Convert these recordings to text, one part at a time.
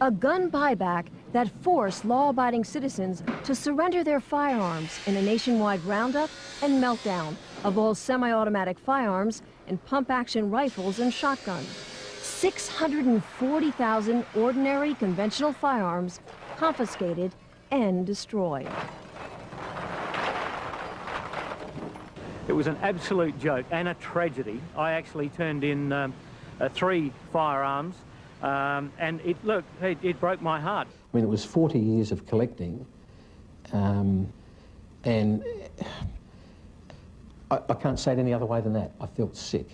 A gun buyback that forced law-abiding citizens to surrender their firearms in a nationwide roundup and meltdown of all semi-automatic firearms and pump-action rifles and shotguns. 640,000 ordinary conventional firearms confiscated and destroyed. It was an absolute joke and a tragedy. I actually turned in 3 firearms, and it broke my heart. I mean, it was 40 years of collecting, and I can't say it any other way than that. I felt sick.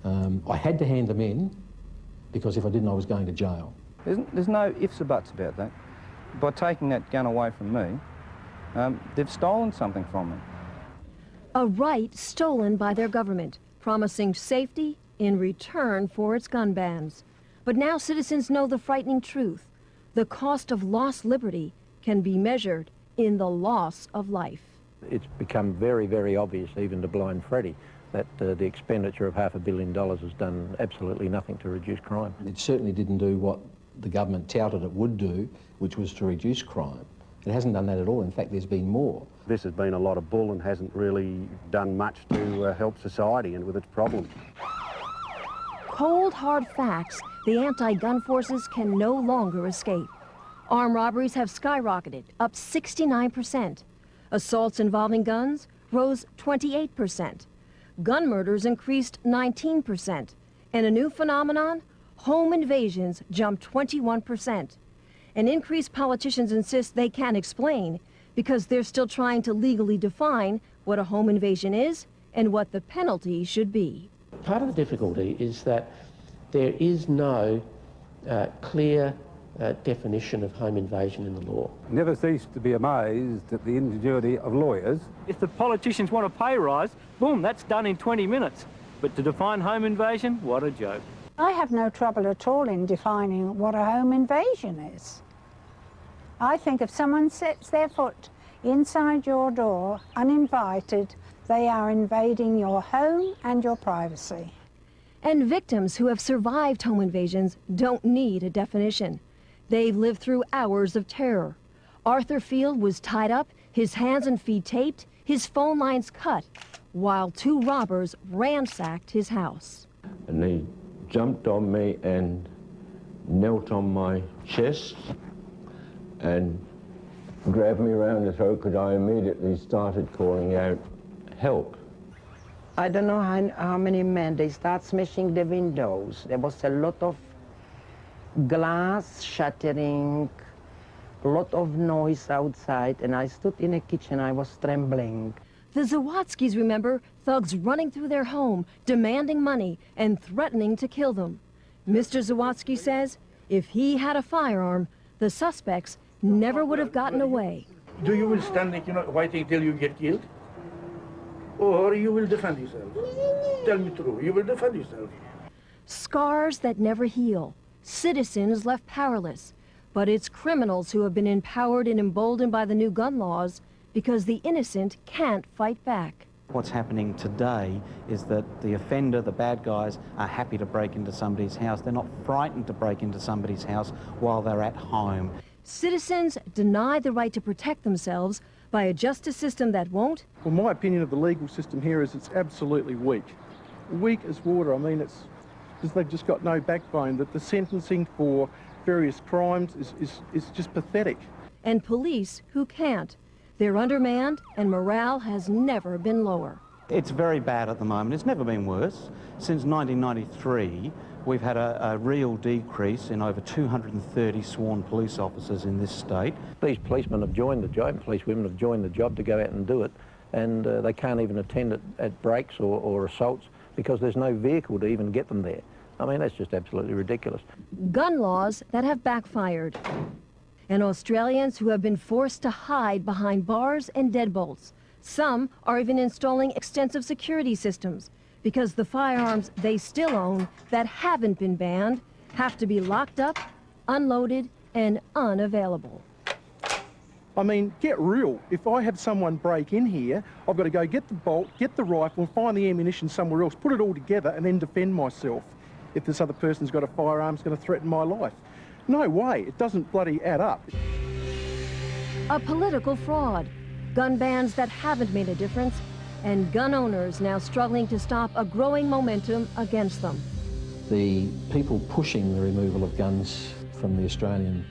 I had to hand them in, because if I didn't, I was going to jail. There's no ifs or buts about that. By taking that gun away from me, they've stolen something from me. A right stolen by their government, promising safety in return for its gun bans. But now citizens know the frightening truth. The cost of lost liberty can be measured in the loss of life. It's become very, very obvious, even to blind Freddie, that the expenditure of $500 million has done absolutely nothing to reduce crime. It certainly didn't do what the government touted it would do, which was to reduce crime. It hasn't done that at all. In fact, there's been more. This has been a lot of bull and hasn't really done much to help society and with its problems. Cold, hard facts the anti-gun forces can no longer escape. Armed robberies have skyrocketed, up 69%. Assaults involving guns rose 28%. Gun murders increased 19%. And a new phenomenon, home invasions jumped 21%. An increase politicians insist they can't explain because they're still trying to legally define what a home invasion is and what the penalty should be. Part of the difficulty is that there is no clear definition of home invasion in the law. Never cease to be amazed at the ingenuity of lawyers. If the politicians want a pay rise, boom, that's done in 20 minutes. But to define home invasion, what a joke. I have no trouble at all in defining what a home invasion is. I think if someone sets their foot inside your door uninvited, they are invading your home and your privacy. And victims who have survived home invasions don't need a definition. They've lived through hours of terror. Arthur Field was tied up, his hands and feet taped, his phone lines cut, while 2 robbers ransacked his house. And they jumped on me and knelt on my chest and grabbed me around the throat because I immediately started calling out, help. I don't know how many men, they start smashing the windows. There was a lot of glass shattering, a lot of noise outside, and I stood in the kitchen, I was trembling. The Zawadzkis remember thugs running through their home, demanding money and threatening to kill them. Mr. Zawadsky says if he had a firearm, the suspects never would have gotten away. Do you will stand, waiting till you get killed? Or you will defend yourself? Tell me true, you will defend yourself. Scars that never heal, citizens left powerless. But it's criminals who have been empowered and emboldened by the new gun laws because the innocent can't fight back. What's happening today is that the offender, the bad guys, are happy to break into somebody's house. They're not frightened to break into somebody's house while they're at home. Citizens denied the right to protect themselves by a justice system that won't. Well, my opinion of the legal system here is it's absolutely weak. Weak as water. I mean, they've just got no backbone. That the sentencing for various crimes is just pathetic. And police who can't. They're undermanned and morale has never been lower. It's very bad at the moment. It's never been worse. Since 1993, we've had a real decrease in over 230 sworn police officers in this state. These policemen have joined the job, policewomen have joined the job to go out and do it, and they can't even attend at breaks or assaults because there's no vehicle to even get them there. I mean, that's just absolutely ridiculous. Gun laws that have backfired. And Australians who have been forced to hide behind bars and deadbolts. Some are even installing extensive security systems because the firearms they still own that haven't been banned have to be locked up, unloaded, and unavailable. I mean, get real. If I have someone break in here, I've got to go get the bolt, get the rifle, find the ammunition somewhere else, put it all together, and then defend myself if this other person's got a firearm that's going to threaten my life. No way, it doesn't bloody add up. A political fraud, gun bans that haven't made a difference, and gun owners now struggling to stop a growing momentum against them. The people pushing the removal of guns from the Australian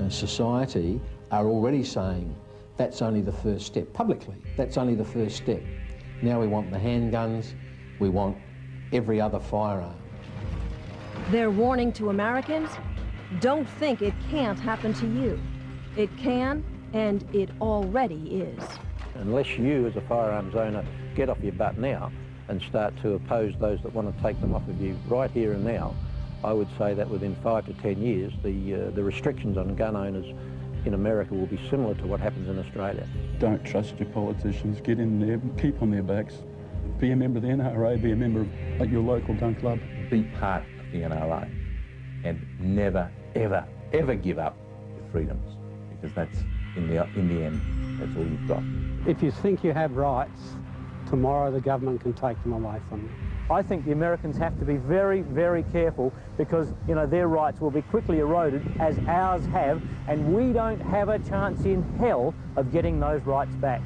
society are already saying that's only the first step, publicly, that's only the first step. Now we want the handguns, we want every other firearm. They're warning to Americans, don't think it can't happen to you. It can, and it already is. Unless you, as a firearms owner, get off your butt now and start to oppose those that want to take them off of you right here and now, I would say that within 5 to 10 years, the restrictions on gun owners in America will be similar to what happens in Australia. Don't trust your politicians. Get in there, keep on their backs. Be a member of the NRA, be a member of your local gun club. Be part of the NRA and never, ever, ever give up your freedoms, because that's, in the end, that's all you've got. If you think you have rights, tomorrow the government can take them away from you. I think the Americans have to be very, very careful, because, you know, their rights will be quickly eroded, as ours have, and we don't have a chance in hell of getting those rights back.